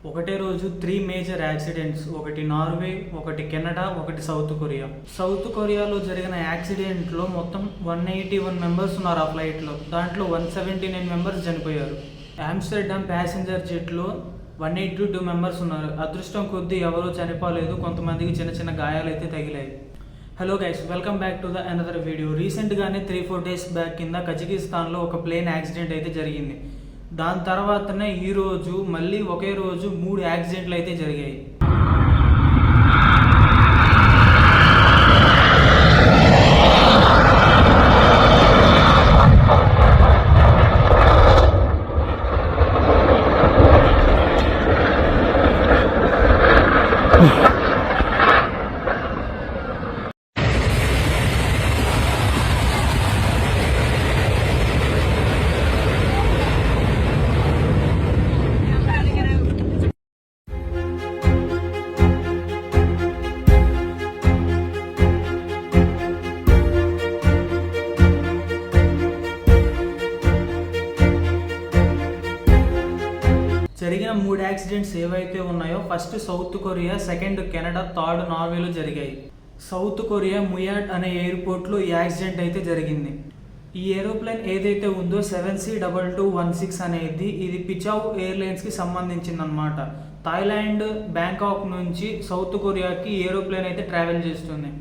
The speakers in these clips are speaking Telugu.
ఒకటే రోజు 3 మేజర్ యాక్సిడెంట్స్, ఒకటి నార్వే, ఒకటి కెనడా, ఒకటి సౌత్ కొరియా. సౌత్ కొరియాలో జరిగిన యాక్సిడెంట్లో మొత్తం 181 మెంబర్స్ ఉన్నారు ఆ ఫ్లైట్లో. దాంట్లో 179 మెంబర్స్ చనిపోయారు. ఆమ్స్టర్డామ్ ప్యాసింజర్ జెట్లో 182 మెంబర్స్ ఉన్నారు. అదృష్టం కొద్దీ ఎవరూ చనిపోలేదు, కొంతమందికి చిన్న చిన్న గాయాలు అయితే తగిలాయి. Hello guys, welcome back to the another video. రీసెంట్గానే 3-4 డేస్ బ్యాక్ కింద కజకిస్తాన్లో ఒక ప్లేన్ యాక్సిడెంట్ అయితే జరిగింది. దాని తర్వాతనే ఈరోజు మళ్ళీ ఒకే రోజు 3 యాక్సిడెంట్లు అయితే జరిగాయి. జరిగిన 3 యాక్సిడెంట్స్ ఏవైతే ఉన్నాయో, first South Korea, second Canada, third నార్వేలో జరిగాయి. సౌత్ కొరియా ముయాట్ అనే ఎయిర్పోర్ట్లో ఈ యాక్సిడెంట్ అయితే జరిగింది. ఈ ఏరోప్లేన్ ఏదైతే ఉందో 7C2216 అనేది ఇది పిచావ్ ఎయిర్లైన్స్కి సంబంధించిందనమాట. థాయిలాండ్ బ్యాంకాక్ నుంచి సౌత్ కొరియాకి ఏరోప్లేన్ అయితే ట్రావెల్ చేస్తుంది.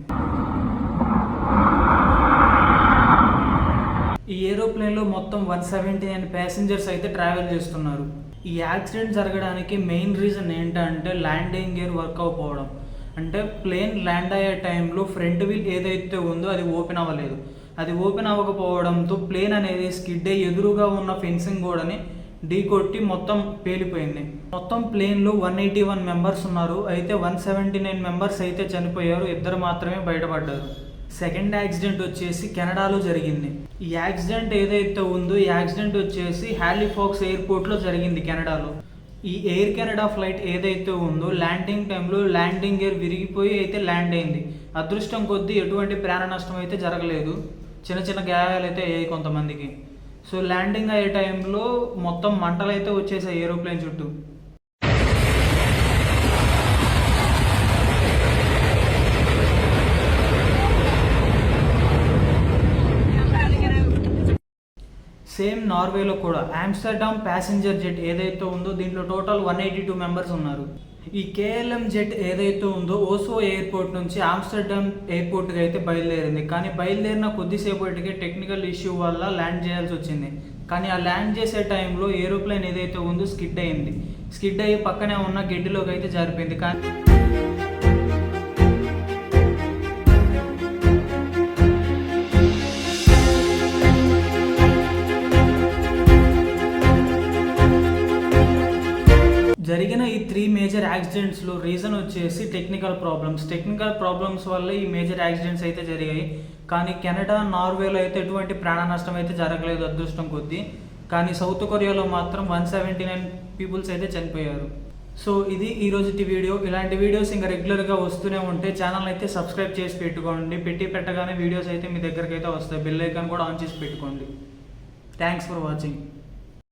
ఈ ఏరోప్లేన్లో మొత్తం 179 ప్యాసింజర్స్ అయితే ట్రావెల్ చేస్తున్నారు. ఈ యాక్సిడెంట్ జరగడానికి మెయిన్ రీజన్ ఏంటంటే ల్యాండింగ్ గేర్ వర్క్ అవ్వకపోవడం. అంటే ప్లేన్ ల్యాండ్ అయ్యే టైంలో ఫ్రంట్ వీల్ ఏదైతే ఉందో అది ఓపెన్ అవ్వలేదు. అది ఓపెన్ అవ్వకపోవడంతో ప్లేన్ అనేది స్కిడ్ అయ్యి ఎదురుగా ఉన్న ఫెన్సింగ్ గోడని ఢీ కొట్టి మొత్తం పేలిపోయింది. మొత్తం ప్లేన్లో 181 మెంబర్స్ ఉన్నారు. అయితే 179 మెంబర్స్ అయితే చనిపోయారు, 2 మాత్రమే బయటపడ్డారు. సెకండ్ యాక్సిడెంట్ వచ్చేసి కెనడాలో జరిగింది. ఈ యాక్సిడెంట్ ఏదైతే ఉందో ఈ యాక్సిడెంట్ వచ్చేసి హాలిఫాక్స్ ఎయిర్పోర్ట్లో జరిగింది కెనడాలో. ఈ ఎయిర్ కెనడా ఫ్లైట్ ఏదైతే ఉందో ల్యాండింగ్ టైంలో ల్యాండింగ్ గేర్ విరిగిపోయి అయితే ల్యాండ్ అయింది. అదృష్టం కొద్దీ ఎటువంటి ప్రాణ నష్టం అయితే జరగలేదు, చిన్న చిన్న గాయాలు అయితే అయ్యాయి కొంతమందికి. సో ల్యాండింగ్ అయ్యే టైంలో మొత్తం మంటలు అయితే వచ్చేసాయి ఏరోప్లేన్ చుట్టూ. సేమ్ నార్వేలో కూడా ఆమ్స్టర్డామ్ ప్యాసింజర్ జెట్ ఏదైతే ఉందో దీంట్లో టోటల్ 182 మెంబర్స్ ఉన్నారు. ఈ కేఎల్ఎం జెట్ ఏదైతే ఉందో ఓస్లో ఎయిర్పోర్ట్ నుంచి ఆమ్స్టర్డామ్ ఎయిర్పోర్ట్కి అయితే బయలుదేరింది. కానీ బయలుదేరిన కొద్దిసేపటికే టెక్నికల్ ఇష్యూ వల్ల ల్యాండ్ చేయాల్సి వచ్చింది. కానీ ఆ ల్యాండ్ చేసే టైంలో ఏరోప్లేన్ ఏదైతే ఉందో స్కిడ్ అయింది. స్కిడ్ అయ్యి పక్కనే ఉన్న గడ్డిలోకి అయితే జారిపోయింది. కానీ జరిగిన ఈ 3 మేజర్ యాక్సిడెంట్స్లో రీజన్ వచ్చేసి టెక్నికల్ ప్రాబ్లమ్స్ వల్ల ఈ మేజర్ యాక్సిడెంట్స్ అయితే జరిగాయి. కానీ కెనడా, నార్వేలో అయితే ఎటువంటి ప్రాణ నష్టం అయితే జరగలేదు అదృష్టం కొద్దీ. కానీ సౌత్ కొరియాలో మాత్రం 179 పీపుల్స్ అయితే చనిపోయారు. సో ఇది ఈరోజుటి వీడియో. ఇలాంటి వీడియోస్ ఇంకా రెగ్యులర్గా వస్తూనే ఉంటే ఛానల్ అయితే సబ్స్క్రైబ్ చేసి పెట్టుకోండి. పెట్టగానే వీడియోస్ అయితే మీ దగ్గరికి అయితే వస్తాయి. బెల్ ఐకాన్ కూడా ఆన్ చేసి పెట్టుకోండి. Thanks for watching.